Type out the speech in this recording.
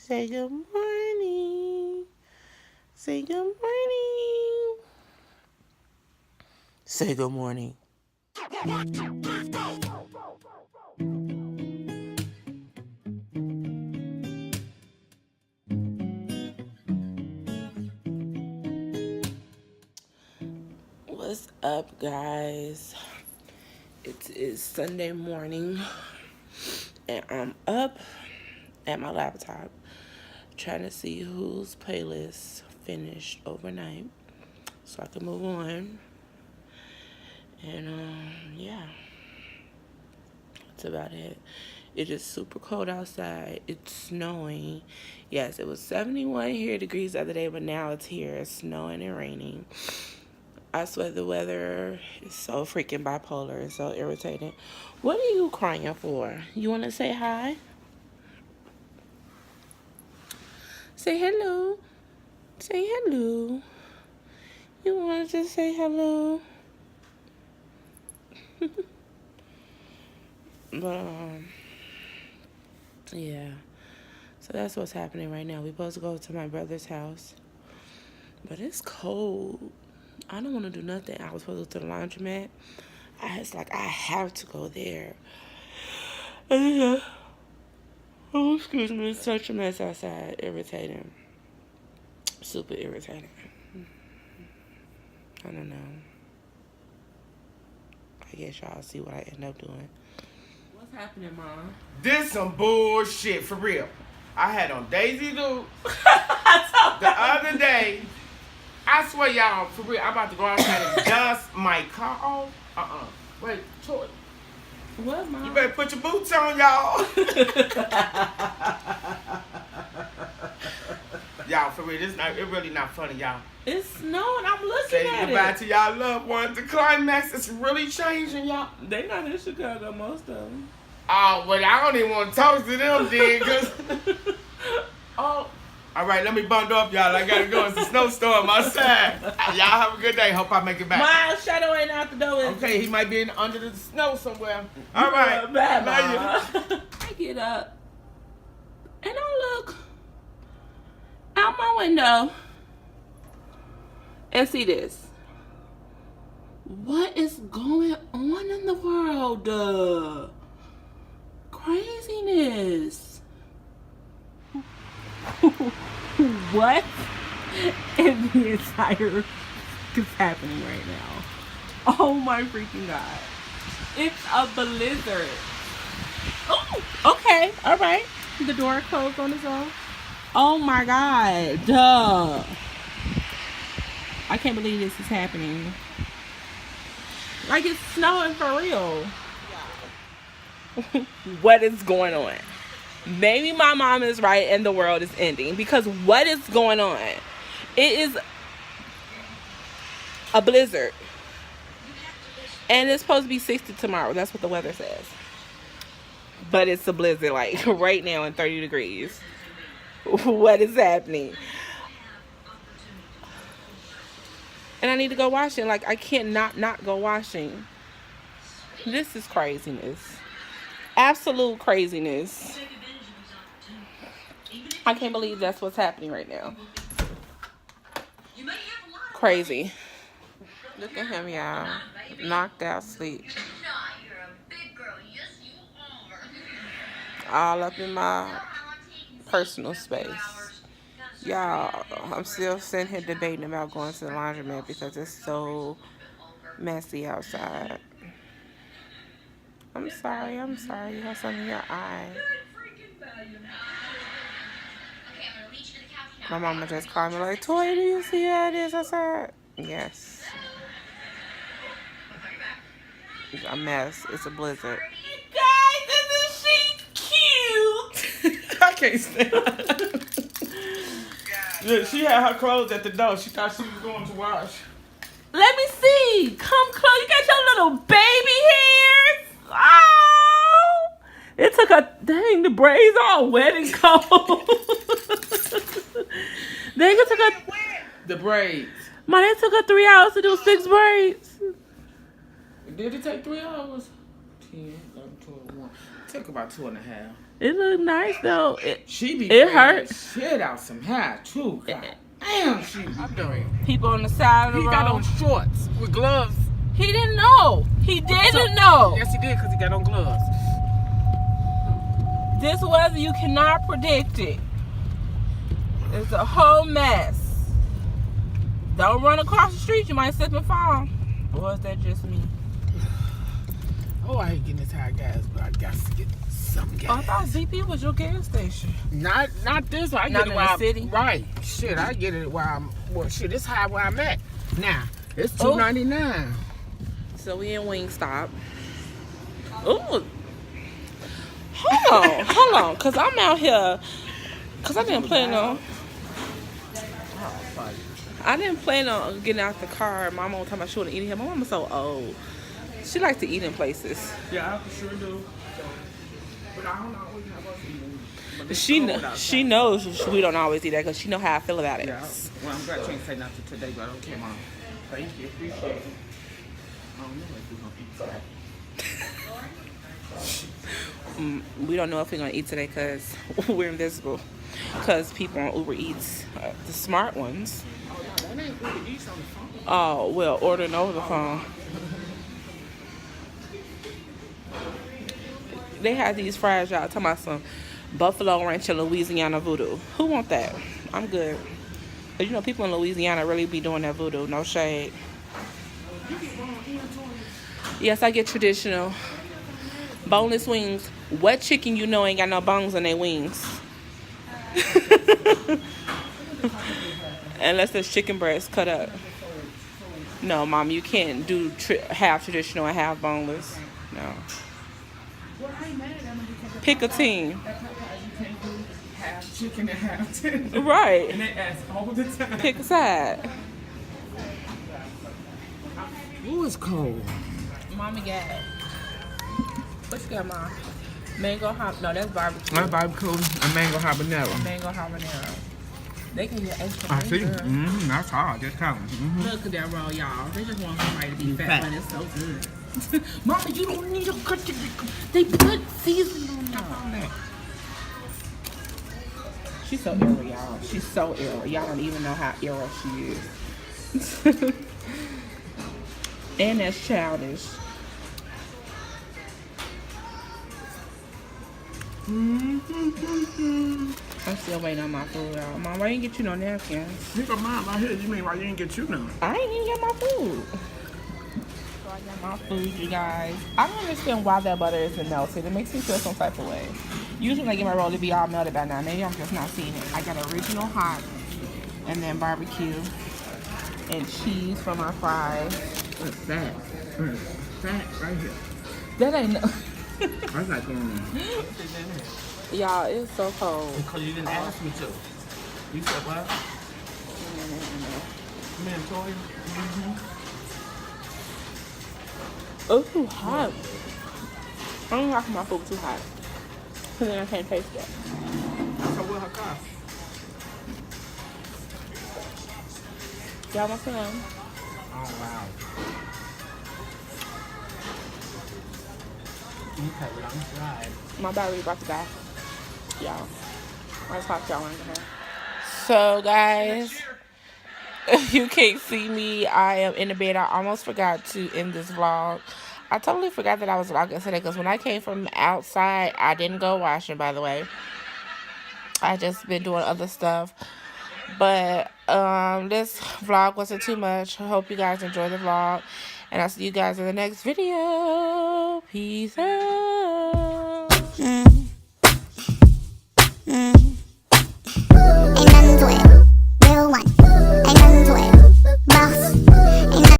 Say good morning. Say good morning. Say good morning. What's up, guys? It is Sunday morning, and I'm up at my laptop trying to see whose playlist finished overnight so I can move on. And yeah, that's about it. It is super cold outside. It's snowing. Yes, it was 71 degrees the other day, but now it's here. It's snowing and raining. I swear the weather is so freaking bipolar. It's so irritating. What are you crying for? You want to say hi? Say hello. Say hello. You want to just say hello? But, yeah. So that's what's happening right now. We're supposed to go to my brother's house. But it's cold. I don't want to do nothing. I was supposed to go to the laundromat. It's like, I have to go there. Oh, excuse me. It's such a mess outside. Irritating. Super irritating. I don't know. I guess y'all see what I end up doing. What's happening, Mom? This some bullshit, for real. I had on Daisy Duke the other day. I swear, y'all, for real, I'm about to go outside and dust my car off. Wait, Troy. What, Mom? You better put your boots on, y'all. Y'all, for real, it's really not funny, y'all. It's snowing. I'm looking Say at goodbye it. to y'all loved ones. The climax is really changing, y'all. They not in Chicago, most of them. Oh, well, I don't even want to talk to them, then, because... Oh, all right, let me bundle up, y'all. I got to go. It's a snowstorm outside. Y'all have a good day. Hope I make it back. My shadow ain't out the door. Okay, he might be under the snow somewhere. All right. Bye, Mom. I get up, and I look out my window and see this. What is going on in the world? Craziness. What in the entire is happening right now? Oh my freaking God. It's a blizzard. Oh, okay. All right. The door closed on its own. Oh my God. Duh. I can't believe this is happening. Like, it's snowing for real. What is going on? Maybe my mom is right and the world is ending, because what is going on? It is a blizzard. And it's supposed to be 60 tomorrow. That's what the weather says. But it's a blizzard, like, right now in 30 degrees. What is happening? And I need to go washing. Like, I can't not go washing. This is craziness. Absolute craziness. I can't believe that's what's happening right now. Crazy. Look at him, y'all. Knocked out sleep. All up in my personal space. Y'all, I'm still sitting here debating about going to the laundromat because it's so messy outside. I'm sorry. You have something in your eye. My mama just called me like, Toy, do you see how it is outside? Yes. It's a mess. It's a blizzard. Guys, isn't she cute? I can't stand her. Look, she had her clothes at the door. She thought she was going to wash. Let me see. Come close. You got your little baby hairs. Oh. It took a... Dang, the braids all wet and cold. Dang, it took a... The braids. Man, it took her 3 hours to do 6 braids. Did it take 3 hours? 10, 11, 12, 1. It took about 2.5. It look nice though. She be It hurt. shit out some hair too. God. Damn, she be doing. People on the side of the He road. got on shorts with gloves. He didn't know. He didn't know. Yes, he did because he got on gloves. This weather, you cannot predict it. It's a whole mess. Don't run across the street. You might slip and fall. Or is that just me? Oh, I ain't getting this high gas, but I got to get some gas. Oh, I thought ZP was your gas station. Not this one. I Not get it in while the I'm city? right. Shit, I get it while I'm. Well, shit, it's high where I'm at. Now it's $2.99. So we in Wingstop. Ooh. Hold on, cause I'm out here. Cause I didn't plan on. I didn't plan on getting out the car. My mom told me she wouldn't eat here. My mama's so old. She likes to eat in places. Yeah, I sure do. But I don't always have us eating. She knows we don't always eat that because she know how I feel about it. Yeah. Well, I'm glad you ain't say nothing today, but I don't care, Mom. Thank you, appreciate it. I don't know if we're gonna eat today. We don't know if we're gonna eat today because we're invisible. Because people on Uber Eats, the smart ones. Oh no, that ain't Uber Eats on the phone. Oh well, ordering over the phone. They had these fries, y'all. Talking about some buffalo ranch and Louisiana voodoo. Who want that? I'm good. But you know, people in Louisiana really be doing that voodoo. No shade. Yes, I get traditional. Boneless wings. What chicken you know ain't got no bones in their wings? Unless there's chicken breast cut up. No, Mom, you can't do half traditional and half boneless. No. Pick a team. Half chicken and half tender. Right. And they ask all the time. Pick a side. Ooh, it's cold. Mommy got. What you got, Mom? Mango hot. No, that's barbecue. My barbecue and mango habanero. Mango habanero. They can get extra. I see. That's hard. That's coming. Look at that roll, y'all. They just want somebody to be fat, but it's so good. Mama, you don't need to cut it. They put seasoning on that. She's so ill, y'all. She's so ill. Y'all don't even know how ill she is. And that's childish. I'm still waiting on my food, y'all. Mom, why you didn't get you no napkins? You got mine right here. You mean why you didn't get you none? I ain't even get my food. So I got my food, you guys. I don't understand why that butter isn't melted. It makes me feel some type of way. Usually when I get my roll, it be all melted by now. Maybe I'm just not seeing it. I got original hot and then barbecue and cheese for my fries. It's fat. Fat right here. That ain't no... I was like, Y'all, it's so cold. because you didn't ask me to. You said what? Man, Toy. Oh, it's too hot. I don't like my food too hot. Cause then I can't taste it. So what her cost? Y'all want some? Oh, wow. Okay, well, I'm fried. My battery about to die. Y'all. I'll talk to y'all in here. So, guys, if you can't see me, I am in the bed. I almost forgot to end this vlog. I totally forgot that I was vlogging today because when I came from outside, I didn't go washing, by the way. I just been doing other stuff. But this vlog wasn't too much. I hope you guys enjoyed the vlog. And I'll see you guys in the next video. Peace out.